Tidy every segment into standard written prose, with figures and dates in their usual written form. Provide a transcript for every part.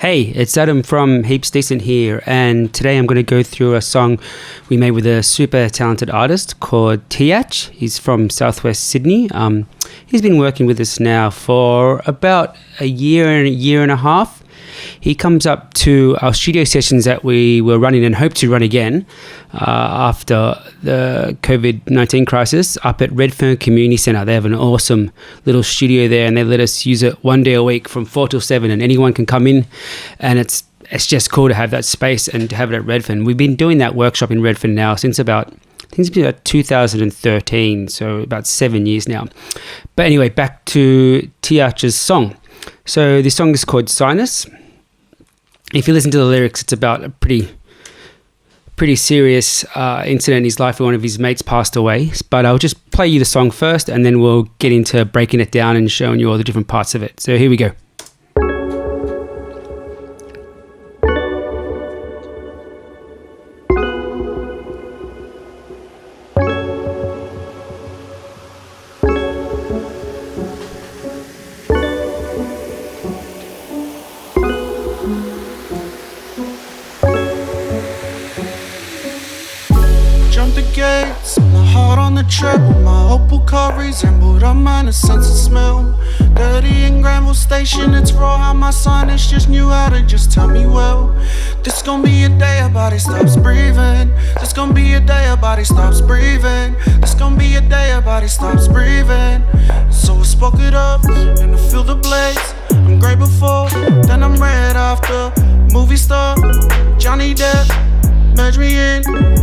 Hey, it's Adam from Heaps Decent here, and today I'm going to go through a song we made with a super talented artist called T-Aytch. He's from Southwest Sydney. He's been working with us now for about a year and a half. He comes up to our studio sessions that we were running and hope to run again after the COVID-19 crisis up at Redfern Community Centre. They have an awesome little studio there, and they let us use it one day a week from 4 till 7, and anyone can come in, and it's just cool to have that space and to have it at Redfern. We've been doing that workshop in Redfern now since about 2013, so about 7 years now. But anyway, back to T-Aytch's song. So this song is called Sinus. If you listen to the lyrics, it's about a pretty serious incident in his life where one of his mates passed away. But I'll just play you the song first, and then we'll get into breaking it down and showing you all the different parts of it. So here we go. Jump the gates, my heart on the treble. My Opal car resembled a minor sense of smell. Dirty in Granville Station, it's raw how my sinus just knew how to just tell me, well, this gon' be a day her body stops breathing. This gon' be a day her body stops breathing. This gon' be a day her body stops breathing. So I spoke it up, and I feel the blades. I'm great before, then I'm red after. Movie star, Johnny Depp, merge me in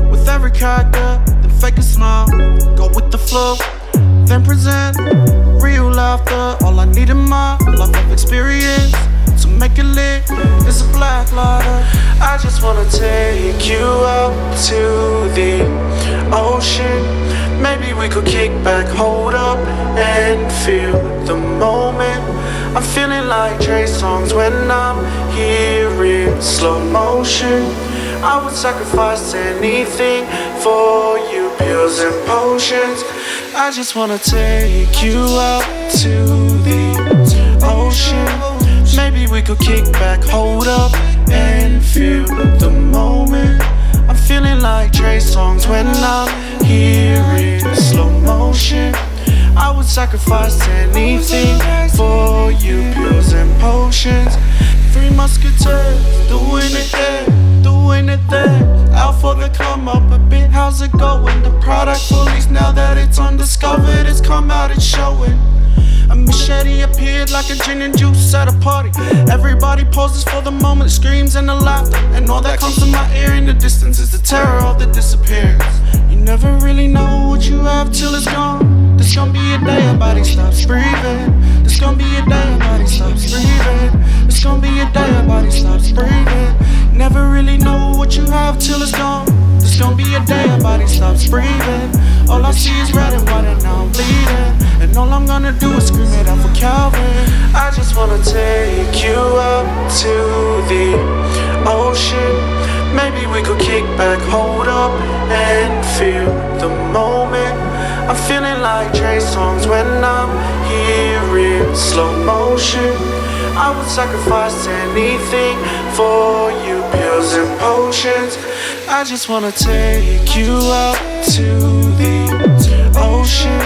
with every character, then fake a smile, go with the flow, then present real laughter. All I need in my life of experience to make it lit is a black lighter. I just wanna take you out to the ocean. Maybe we could kick back, hold up, and feel the moment. I'm feeling like Trey songs when I'm hearing slow motion. I would sacrifice anything for you, pills and potions. I just wanna take you out to the ocean. Maybe we could kick back, hold up, and feel the moment. I'm feeling like Trey songs when I'm hearing slow motion. I would sacrifice anything for you, pills and potions. Three musketeers, doing it there, doing it there. Out for the come up a bit, how's it going? The product police, now that it's undiscovered, it's come out, it's showing. A machete appeared like a gin and juice at a party. Everybody pauses for the moment, screams and the laughter, and all that comes to my ear in the distance is the terror of the disappearance. You never really know what you have till it's gone. This gon' be a day her body stops breathing. This gon' be a day her body stops breathing. This gon' be a day her body stops breathing. Never really know what you have till it's gone. This gon' be a day her body stops breathing. All I see is red and white and now I'm bleeding. And all I'm gonna do is scream it out for Calvin. I just wanna take you out to the ocean. Maybe we could kick back, hold up, and feel the moment. I'm feeling like Trey songs when I'm hearing slow motion. I would sacrifice anything for you, pills and potions. I just wanna take you out to the ocean.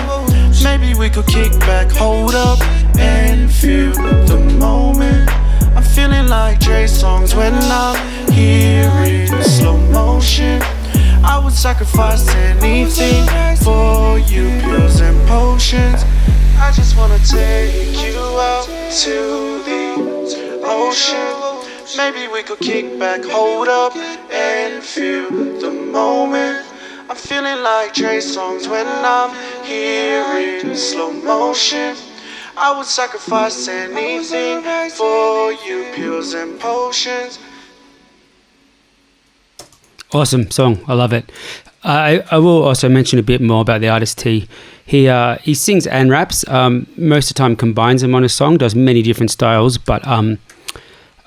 Maybe we could kick back, hold up, and feel the moment. I'm feeling like Trey songs when I'm hearing slow motion. I would sacrifice anything for you, pills and potions. I just wanna take you out to the ocean. Maybe we could kick back, hold up, and feel the moment. I'm feeling like Trey songs when I'm hearing slow motion. I would sacrifice anything for you, pills and potions. Awesome song, I love it. I will also mention a bit more about the artist T. He sings and raps. Most of the time combines them on a song, does many different styles, but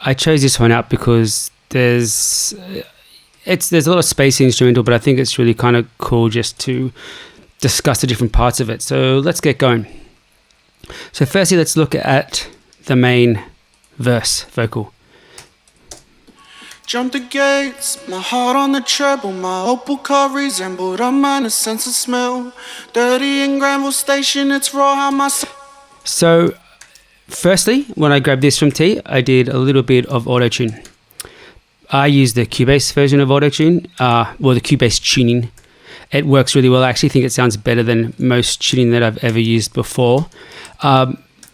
I chose this one out because there's a lot of space instrumental, but I think it's really kind of cool just to discuss the different parts of it. So let's get going. So firstly, let's look at the main verse vocal. Jump the gates, my heart on the treble. My Opel car resembled a minor sense of smell. Dirty in Granville Station, it's raw how my... So, firstly, when I grabbed this from T, I did a little bit of auto-tune. I use the Cubase version of auto-tune, the Cubase tuning. It works really well. I actually think it sounds better than most tuning that I've ever used before.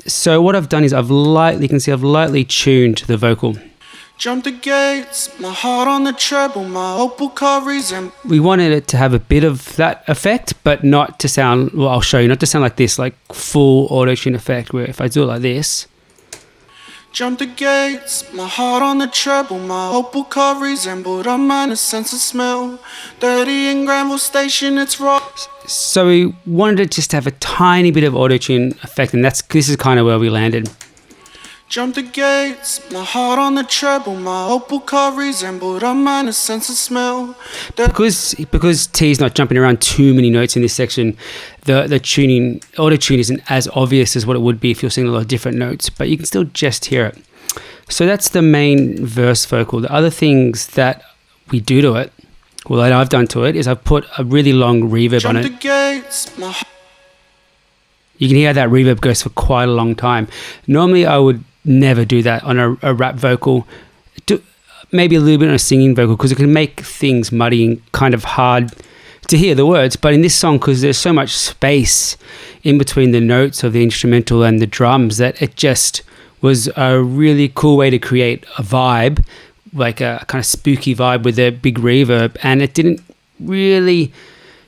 So what I've done is I've lightly tuned the vocal. Jump the gates, my heart on the treble, my Opel car resembled... We wanted it to have a bit of that effect, but not to sound, well, I'll show you, not to sound like this, like full auto-tune effect, where if I do it like this... Jump the gates, my heart on the treble, my Opel car resembled a minor sense of smell. Dirty in Granville Station, it's raw. So we wanted it just to have a tiny bit of auto-tune effect, and this is kind of where we landed. Jump the gates, my heart on the treble, my Opel car resembled a minor sense of smell. Because T's not jumping around too many notes in this section, the tuning, auto-tune isn't as obvious as what it would be if you're singing a lot of different notes, but you can still just hear it. So that's the main verse vocal. The other things that we do to it, well, that I've done to it, is I've put a really long reverb on it. Jump the gates, You can hear that reverb goes for quite a long time. Normally I would never do that on a rap vocal. Maybe a little bit on a singing vocal, because it can make things muddy and kind of hard to hear the words. But in this song, because there's so much space in between the notes of the instrumental and the drums, that it just was a really cool way to create a vibe, like a kind of spooky vibe with a big reverb. And it didn't really...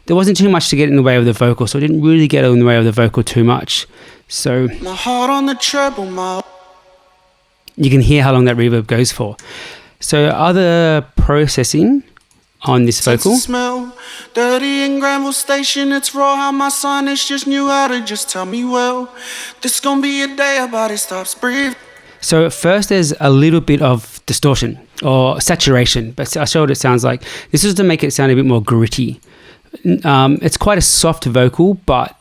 There wasn't too much to get in the way of the vocal, so it didn't really get in the way of the vocal too much. So... My heart on the treble, you can hear how long that reverb goes for. So other processing on this vocal. Smell dirty in Granville Station, it's raw how my sinus just knew how to just tell me, well, this gonna be a day our body stops breathing. So at first there's a little bit of distortion or saturation, but I'll show what it sounds like. This is to make it sound a bit more gritty. It's quite a soft vocal, but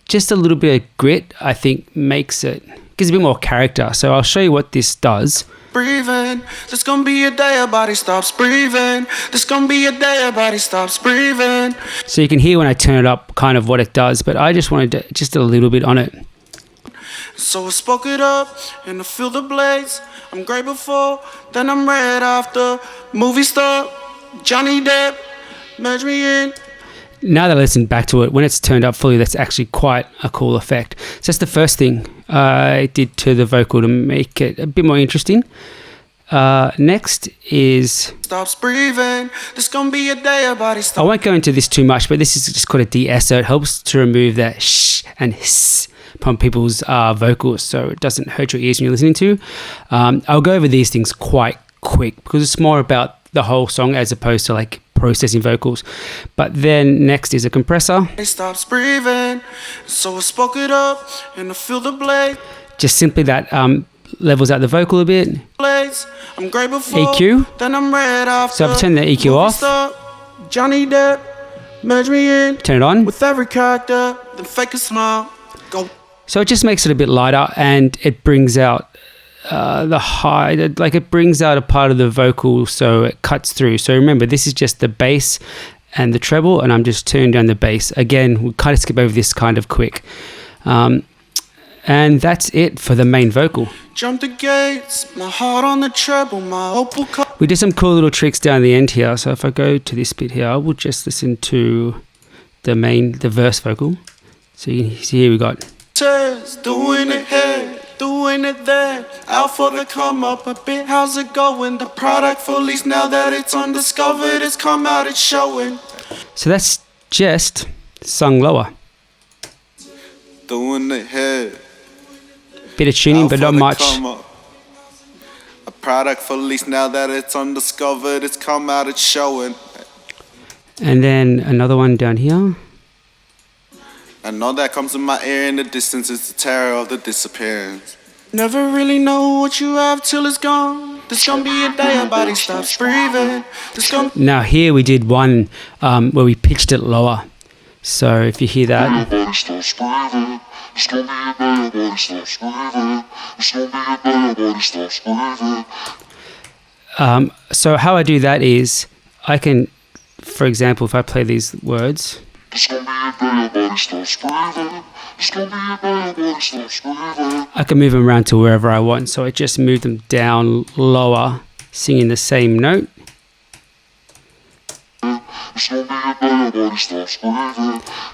just a little bit of grit, I think, gives a bit more character. So I'll show you what this does. Breathing, this gonna be a day our body stops breathing. This gonna be a day our body stops breathing. So you can hear when I turn it up kind of what it does, but I just wanted just a little bit on it. So I spoke it up and I feel the blades. I'm great before, then I'm red after. Movie star, Johnny Depp, merge me in. Now that I listen back to it, when it's turned up fully, that's actually quite a cool effect. So that's the first thing I did to the vocal to make it a bit more interesting. Next is... Stops breathing. This gonna be a day our body stops. I won't go into this too much, but this is just called a de-ess, so it helps to remove that sh and hiss from people's vocals, so it doesn't hurt your ears when you're listening to. I'll go over these things quite quick, because it's more about the whole song as opposed to like processing vocals. But then next is a compressor. It stops breathing, so I spoke it up and I feel the blade. Just simply that levels out the vocal a bit. Blades, I'm great before, EQ. then I'm red after. So I've turned the EQ off. Stop, Johnny Depp, merge me in. Turn it on. With every character, then fake a smile. Go. So it just makes it a bit lighter, and it brings out the high, like it brings out a part of the vocal, so it cuts through. So remember, this is just the bass and the treble, and I'm just turning down the bass. Again, we'll kind of skip over this kind of quick. And that's it for the main vocal. Jump the gates, my heart on the treble, my Opel car. We did some cool little tricks down the end here. So if I go to this bit here, I will just listen to the verse vocal. So you can see here we got... Doing it here, doing it there, out for the come up a bit, how's it going? The product for lease now that it's undiscovered, it's come out, it's showing. So that's just sung lower. Doing it here. Bit of tuning, but not much. A product for lease now that it's undiscovered, it's come out, it's showing. And then another one down here. And all that comes in my ear in the distance is the terror of the disappearance. Never really know what you have till it's gone. This gonna be a day our body stops breathing. Now here we did one where we pitched it lower. So if you hear that, So how I do that is I can, for example, if I play these words, I can move them around to wherever I want. So I just move them down lower, singing the same note.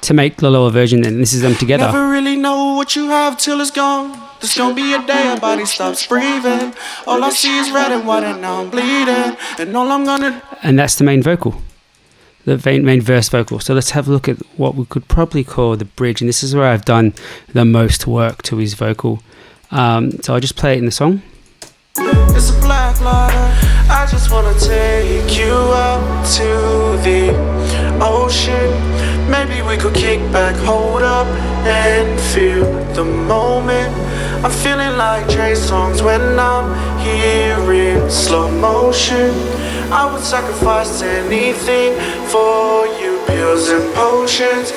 To make the lower version, then this is them together. Never really know what you have till it's gone. There's gonna be a day your body stops breathing. All I see is red and white and now I'm bleeding. And all I'm gonna... And that's the main vocal. The main verse vocal. So let's have a look at what we could probably call the bridge. And this is where I've done the most work to his vocal. So I'll just play it in the song. It's a black lighter. I just wanna take you out to the ocean. Maybe we could kick back, hold up, and feel the moment. I'm feeling like Trey songs when I'm hearing slow motion. I would sacrifice anything for you, pills and potions.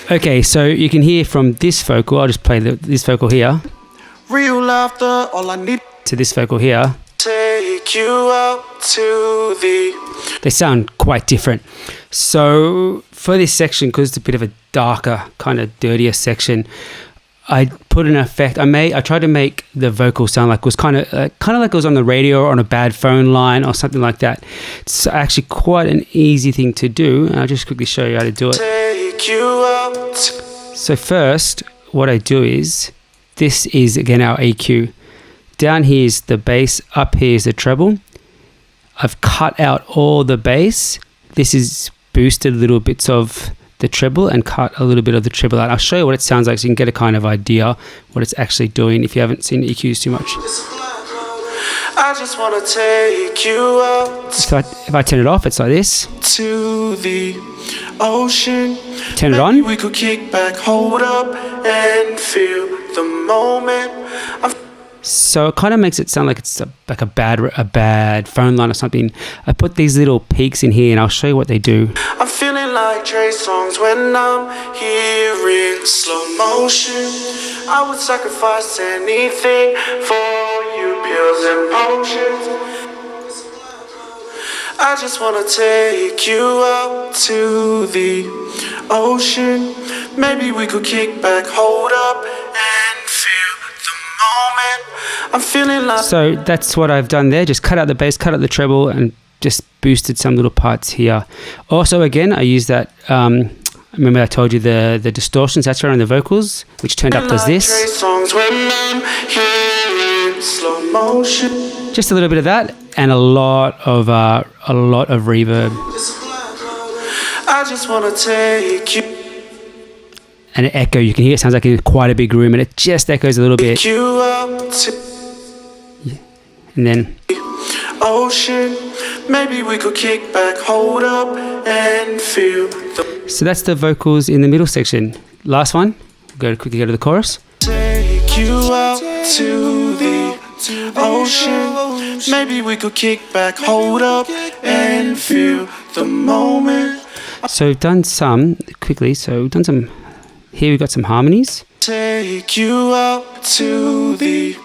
Okay, so you can hear from this vocal. I'll just play this vocal here. Real laughter, all I need. To this vocal here. Take you out to the... They sound quite different. So for this section, because it's a bit of a darker, kind of dirtier section, I put an effect. I tried to make the vocal sound like it was kind of like it was on the radio or on a bad phone line or something like that. It's actually quite an easy thing to do. And I'll just quickly show you how to do it. Take you out. So first, what I do is, this is again our EQ. Down here is the bass, up here is the treble. I've cut out all the bass. This is boosted little bits of the treble and cut a little bit of the treble out. I'll show you what it sounds like so you can get a kind of idea what it's actually doing if you haven't seen EQs too much. I just want to take you out. So if I turn it off, it's like this. To the ocean. Turn it on. Maybe we could kick back, hold up, and feel the moment. So it kind of makes it sound like it's like a bad phone line or something. I put these little peaks in here and I'll show you what they do. I'm feeling like Trey songs when I'm hearing slow motion. I would sacrifice anything for you, pills and potions. I just wanna take you out to the ocean. Maybe we could kick back, hold up, and feel the moment. I'm feeling like... So that's what I've done there. Just cut out the bass, cut out the treble, and just boosted some little parts here. Also, again, I use that... remember I told you the distortion saturator on the vocals, which turned up does this. Just a little bit of that, and a lot of reverb. I just wanna take you. And an echo, you can hear it sounds like in quite a big room, and it just echoes a little bit. And then ocean, maybe we could kick back, hold up, and feel the... So that's the vocals in the middle section. Last one, quickly go to the chorus. Take you out to the ocean, maybe we could kick back, hold up, and feel the moment. So we've done some, quickly, so we've done some, here we've got some harmonies. Take you out to the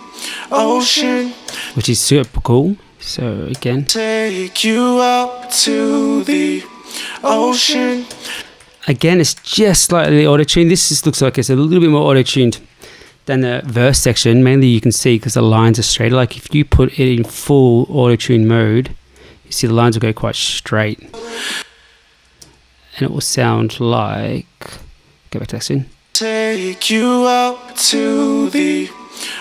ocean, which is super cool. So again, take you out to the ocean. Again, it's just slightly auto-tuned. This just looks like it's a little bit more auto-tuned than the verse section. Mainly you can see because the lines are straight. Like if you put it in full auto-tune mode, you see the lines will go quite straight. And it will sound like... Go back to that soon. Take you out to the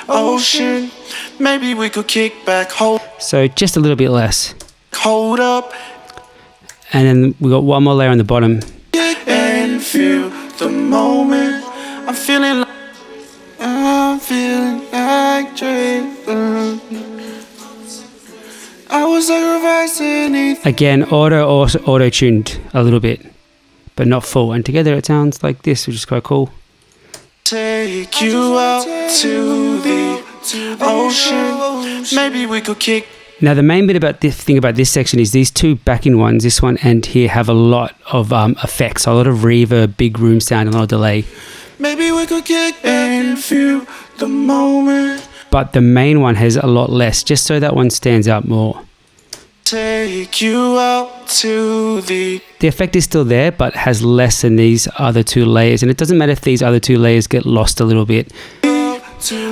ocean. Maybe we could kick back, hold. So just a little bit less. Hold up. And then we got one more layer on the bottom. And feel the moment. I'm feeling like Trey. I was sacrificing. Again, auto-tuned a little bit, but not full. And together it sounds like this, which is quite cool. Take you out to the ocean. Maybe we could kick. Now the main bit about this thing about this section is these two backing ones, this one and here, have a lot of effects, a lot of reverb, big room sound, and a lot of delay. Maybe we could kick and feel the moment. But the main one has a lot less, just so that one stands out more. Take you out to the effect is still there, but has less than these other two layers. And it doesn't matter if these other two layers get lost a little bit.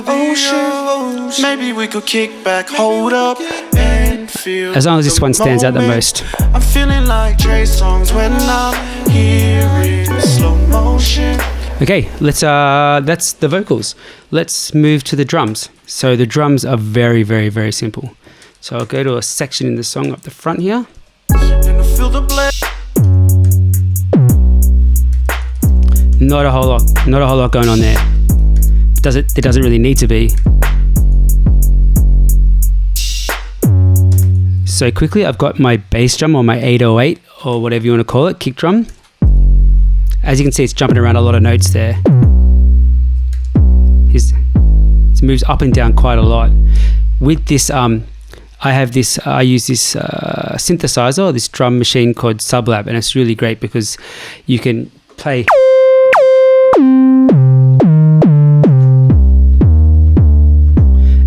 ocean. Maybe we could kick back, hold up, and feel. As long as this one stands out the most. I'm feeling like Trey songs when I'm hearing slow motion. Okay, that's the vocals. Let's move to the drums. So the drums are very, very, very simple. So I'll go to a section in the song up the front here. And I feel the Not a whole lot going on there. It doesn't really need to be. So quickly, I've got my bass drum or my 808 or whatever you want to call it, kick drum. As you can see, it's jumping around a lot of notes there. It moves up and down quite a lot. With this, I use this synthesizer, this drum machine called Sublab, and it's really great because you can play.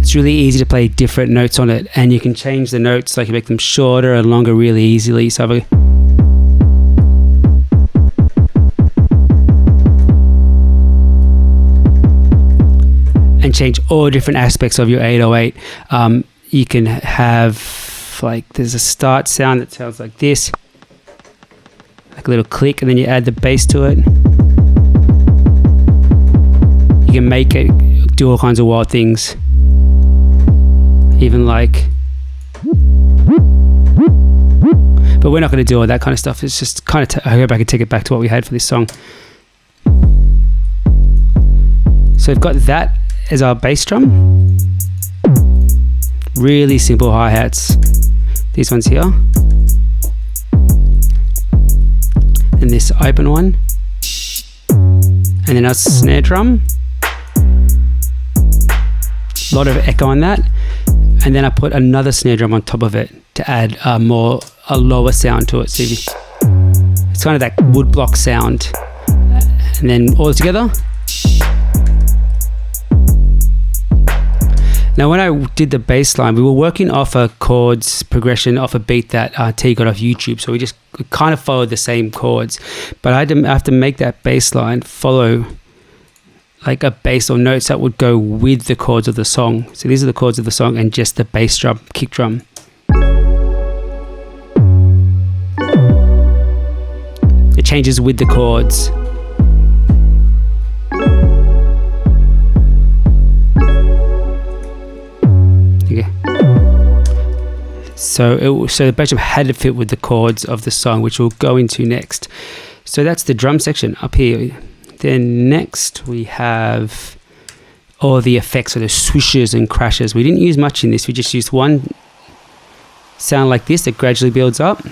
It's really easy to play different notes on it, and you can change the notes, like you make them shorter and longer really easily. So and change all different aspects of your 808. You can have, like, there's a start sound that sounds like this, like a little click, and then you add the bass to it. You can make it do all kinds of wild things. Even like, but we're not going to do all that kind of stuff. It's just kind of, I hope I can take it back to what we had for this song. So we've got that as our bass drum. Really simple hi-hats. These ones here. And this open one. And then our snare drum. A lot of echo on that. And then I put another snare drum on top of it to add a lower sound to it. So it's kind of that woodblock sound. And then all together. Now, when I did the bass line, we were working off a chords progression off a beat that T got off YouTube. So we just kind of followed the same chords. But I have to make that bass line follow like a bass or notes that would go with the chords of the song. So these are the chords of the song and just the bass drum, kick drum. It changes with the chords. Okay. So the bass drum had to fit with the chords of the song, which we'll go into next. So that's the drum section up here. Then next we have all the effects, or the swishes and crashes. We didn't use much in this. We just used one sound like this that gradually builds up.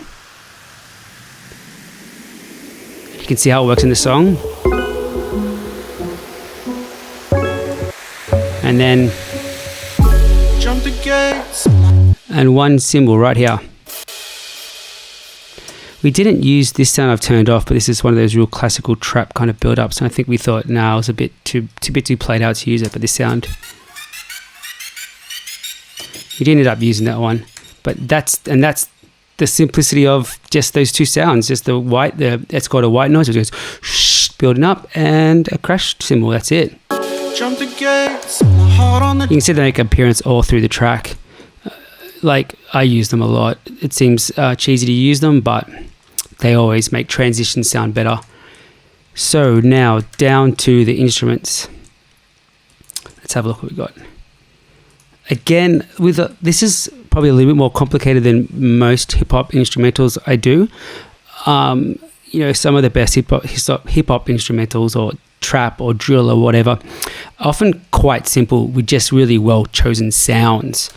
You can see how it works in the song. And then jump the gates. And one cymbal right here. We didn't use this sound I've turned off, but this is one of those real classical trap kind of build-ups, and I think we thought, it was a bit too played out to use it, but this sound. We did end up using that one, but that's the simplicity of just those two sounds, just it's got a white noise, it goes shh, building up, and a crash cymbal, that's it. Jump the gates, my heart on the You can see they make an appearance all through the track. Like, I use them a lot. It seems cheesy to use them, but they always make transitions sound better. So now down to the instruments. Let's have a look what we got. Again, this is probably a little bit more complicated than most hip-hop instrumentals I do. Some of the best hip-hop instrumentals, or trap or drill or whatever, often quite simple with just really well chosen sounds.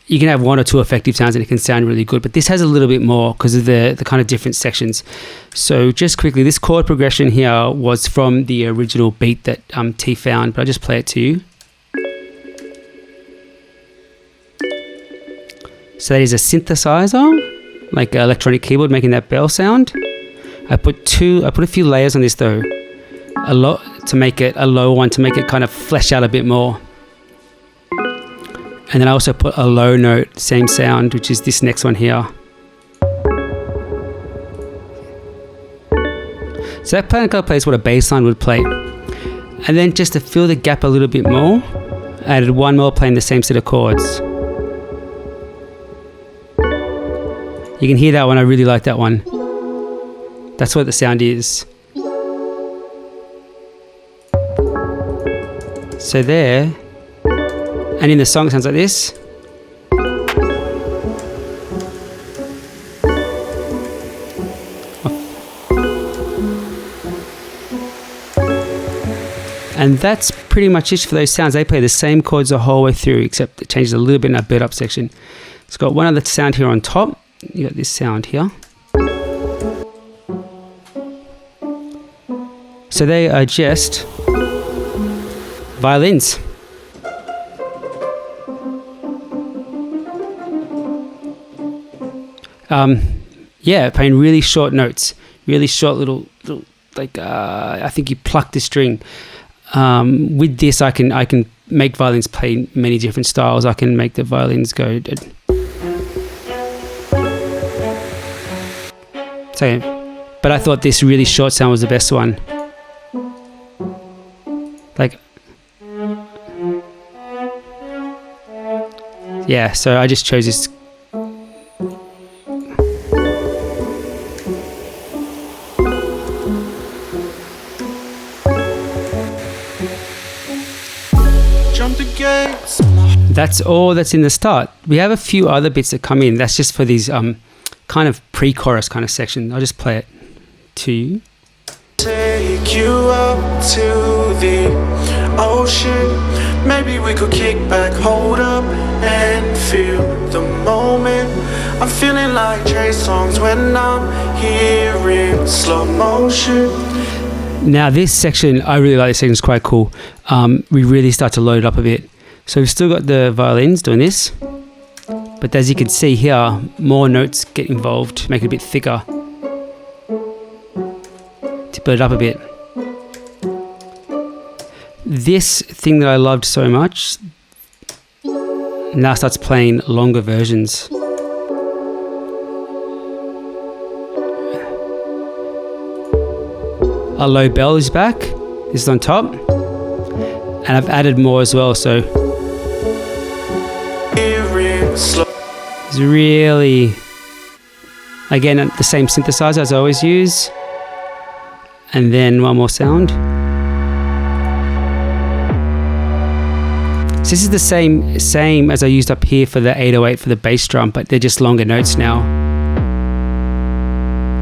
You can have one or two effective sounds and it can sound really good, but this has a little bit more because of the kind of different sections. So just quickly, this chord progression here was from the original beat that T found, but I'll just play it to you. So that is a synthesizer, like an electronic keyboard making that bell sound. I put a few layers on this though, a lot to make it a low one, to make it kind of flesh out a bit more. And then I also put a low note, same sound, which is this next one here. So that kind of plays what a bass line would play. And then just to fill the gap a little bit more, I added one more playing the same set of chords. You can hear that one, I really like that one. That's what the sound is. So there, and in the song it sounds like this. And that's pretty much it for those sounds. They play the same chords the whole way through, except it changes a little bit in that build up section. It's got one other sound here on top. You got this sound here. So they are just violins. Yeah, playing really short notes, really short little like I think you pluck the string. With this, I can make violins play many different styles. I can make the violins go. So, but I thought this really short sound was the best one. Like, yeah. So I just chose this. That's all that's in the start. We have a few other bits that come in. That's just for these kind of pre-chorus kind of section. I'll just play it to you. Take you up to the ocean. Maybe we could kick back, hold up, and feel the moment. I'm feeling like Trey songs when I'm hearing slow motion. Now this section, I really like this section, it's quite cool. We really start to load it up a bit. So we've still got the violins doing this, but as you can see here, more notes get involved, make it a bit thicker to build it up a bit. This thing that I loved so much now starts playing longer versions. A low bell is back, this is on top, and I've added more as well, so it's really, again, the same synthesizer as I always use, and then one more sound. So this is the same as I used up here for the 808 for the bass drum, but they're just longer notes now.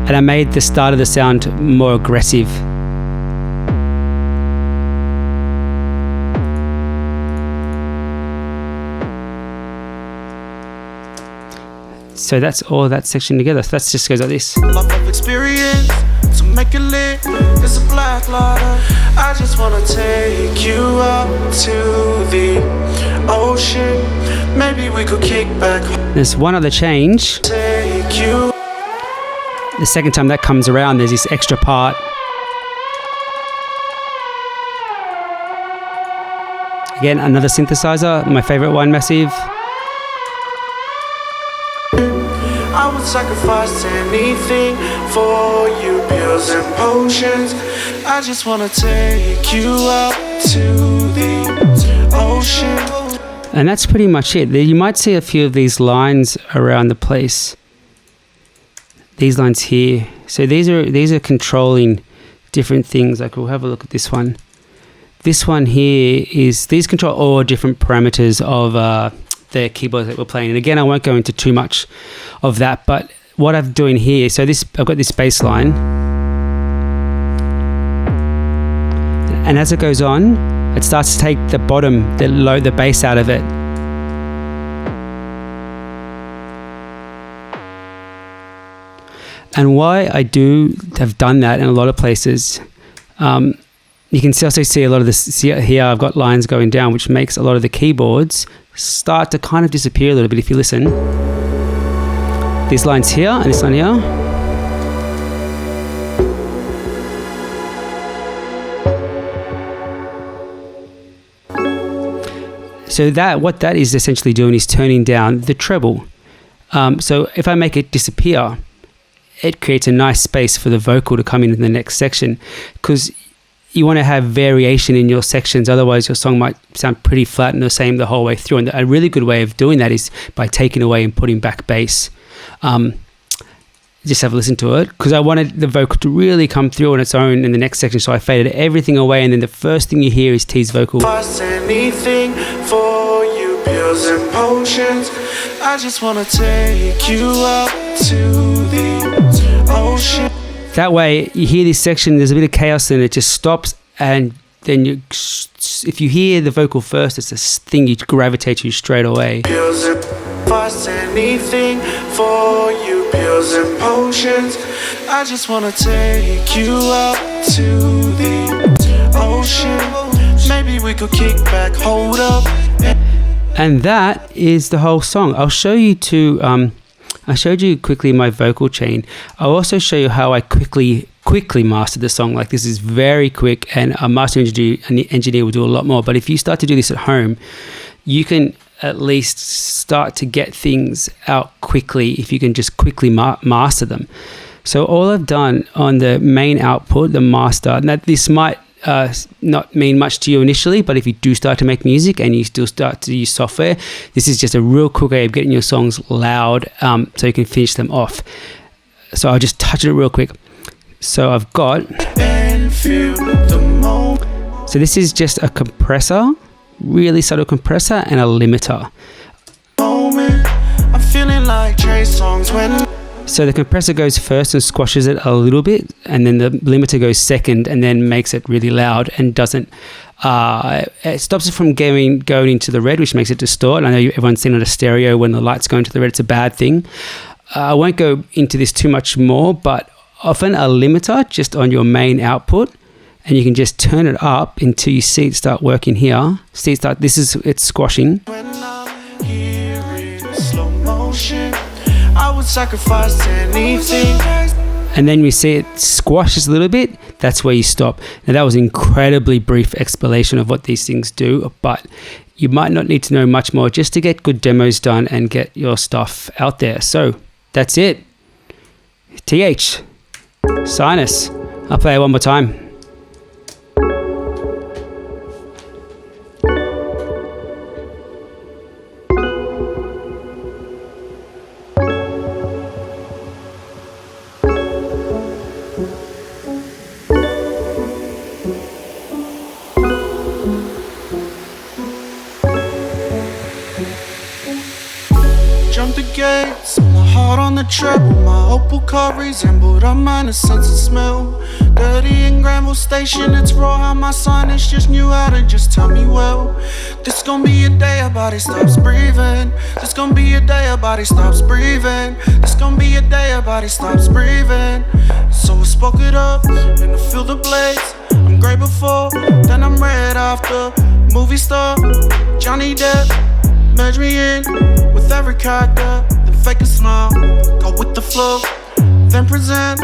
And I made the start of the sound more aggressive. So that's all that section together. So that just goes like this. Love of experience to make it lit. It's a black lighter. I just wanna take you up to the ocean. Maybe we could kick back. There's one other change. Take you. The second time that comes around, there's this extra part. Again, another synthesizer, my favorite one, Massive. I would sacrifice anything for you, pills and potions. I just wanna take you up to the ocean. And that's pretty much it. You might see a few of these lines around the place. These lines here. So these are controlling different things. Like we'll have a look at this one. This one here is, these control all different parameters of the keyboard that we're playing. And again, I won't go into too much of that, but what I'm doing here, so I've got this bass line, and as it goes on, it starts to take the bottom, the bass out of it. And why I have done that in a lot of places, you can also see a lot of this. See here, I've got lines going down, which makes a lot of the keyboards start to kind of disappear a little bit if you listen. These lines here and this line here. So So what that is essentially doing is turning down the treble. So if I make it disappear, it creates a nice space for the vocal to come in the next section, because you want to have variation in your sections. Otherwise, your song might sound pretty flat and the same the whole way through. And a really good way of doing that is by taking away and putting back bass. Just have a listen to it, because I wanted the vocal to really come through on its own in the next section. So I faded everything away, and then the first thing you hear is T's vocal. Anything for you, pills and potions. I just wanna take you up to the ocean. That way, you hear this section, there's a bit of chaos, and it just stops. And then if you hear the vocal first, it's this thing you gravitate to straight away. Pills and anything for you, pills and potions. I just wanna take you up to the ocean. Maybe we could kick back, hold up. And that is the whole song. I'll show you I showed you quickly my vocal chain. I'll also show you how I quickly mastered the song. Like, this is very quick, and a master engineer will do a lot more. But if you start to do this at home, you can at least start to get things out quickly if you can just quickly master them. So all I've done on the main output, the master, now this might not mean much to you initially, but if you do start to make music and you still start to use software, this is just a real quick way of getting your songs loud, so you can finish them off. So I'll just touch it real quick. So I've got, so this is just a compressor, really subtle compressor, and a limiter. I'm feeling like Trey Songz when. So the compressor goes first and squashes it a little bit, and then the limiter goes second and then makes it really loud and doesn't, it stops it from going into the red, which makes it distort. I know everyone's seen on a stereo when the lights go into the red, it's a bad thing. I won't go into this too much more, but often a limiter just on your main output, and you can just turn it up until you see it start working here. See it start, it's squashing. When I'm hearing slow motion, I would sacrifice anything. And then we see it squashes a little bit. That's where you stop. Now, that was an incredibly brief explanation of what these things do, but you might not need to know much more just to get good demos done and get your stuff out there. So that's it. T-Aytch, Sinus. I'll play it one more time. Jump the gates, my heart on the treble. My opal car resembled a minor sense of smell. Dirty in Granville Station, it's raw how my Sinus just knew how to just tell me, well, this gon' be a day our body stops breathing. This gon' be a day our body stops breathing. This gon' be a day our body stops breathing. So I spoke it up, and I feel the blades. I'm great before, then I'm red after. Movie star, Johnny Depp, merge me in with every character, then fake a smile, go with the flow, then present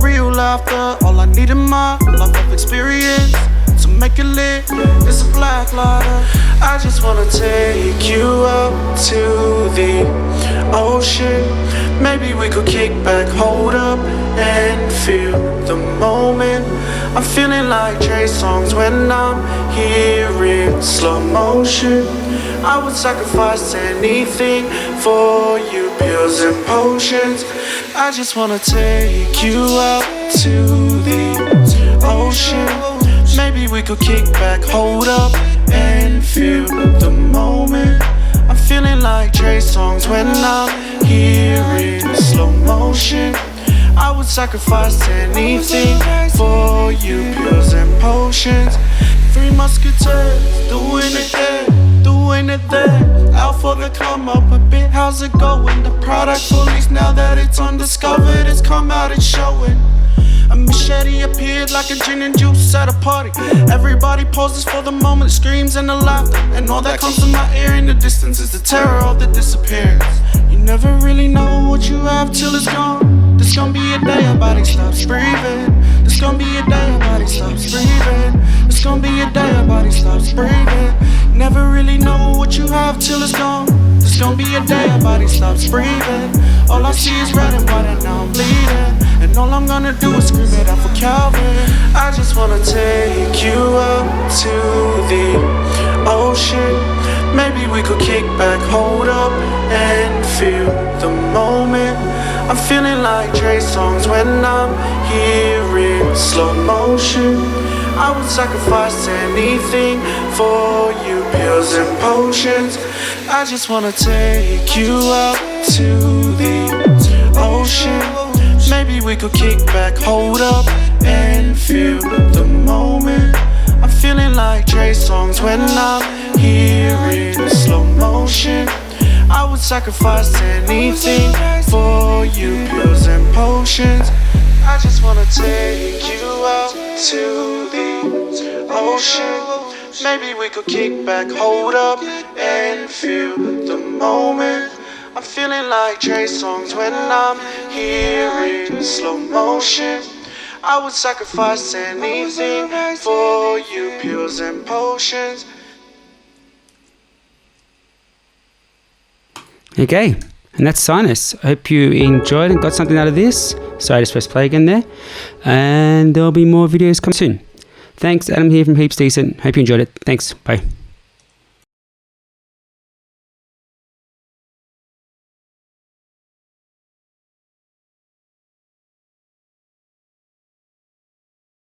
real laughter. All I need in my life of experience, so make it lit, it's a black lighter. I just wanna take you up to the ocean. Maybe we could kick back, hold up, and feel the moment. I'm feeling like Trey Songz when I'm hearing slow motion. I would sacrifice anything for you, pills and potions. I just wanna take you out to the ocean. Maybe we could kick back, hold up, and feel the moment. I'm feeling like Trey Songz when I'm hearing slow motion. I would sacrifice anything for you, pills and potions. Three musketeers, doing it there, doing it there. Out for the come up a bit, how's it going? The product police, now that it's undiscovered, it's come out, it's showing. A machete appeared like a gin and juice at a party. Everybody poses for the moment, screams and the laughter, and all that comes to my ear in the distance is the terror of the disappearance. You never really know what you have till it's gone. This gon' be a day your body stops breathing. This gon' be a day your body stops breathing. This gon' be a day your body stops breathing. Never really know what you have till it's gone. This gon' be a day your body stops breathing. All I see is red and white and now I'm bleeding. And all I'm gonna do is scream it out for Calvin. I just wanna take you up to the ocean. Maybe we could kick back, hold up, and feel the moment. I'm feeling like Trey songs when I'm hearing slow motion. I would sacrifice anything for you, pills and potions. I just wanna take you out to the ocean. Maybe we could kick back, hold up, and feel the moment. I'm feeling like Trey songs when I'm hearing slow motion. I would sacrifice anything for you, pills and potions. I just wanna take you out to the ocean. Maybe we could kick back, hold up, and feel the moment. I'm feeling like Trey songs when I'm hearing slow motion. I would sacrifice anything for you, pills and potions. Okay, and that's Sinus. I hope you enjoyed and got something out of this. So I just press play again there. And there'll be more videos coming soon. Thanks, Adam here from Heaps Decent. Hope you enjoyed it. Thanks. Bye.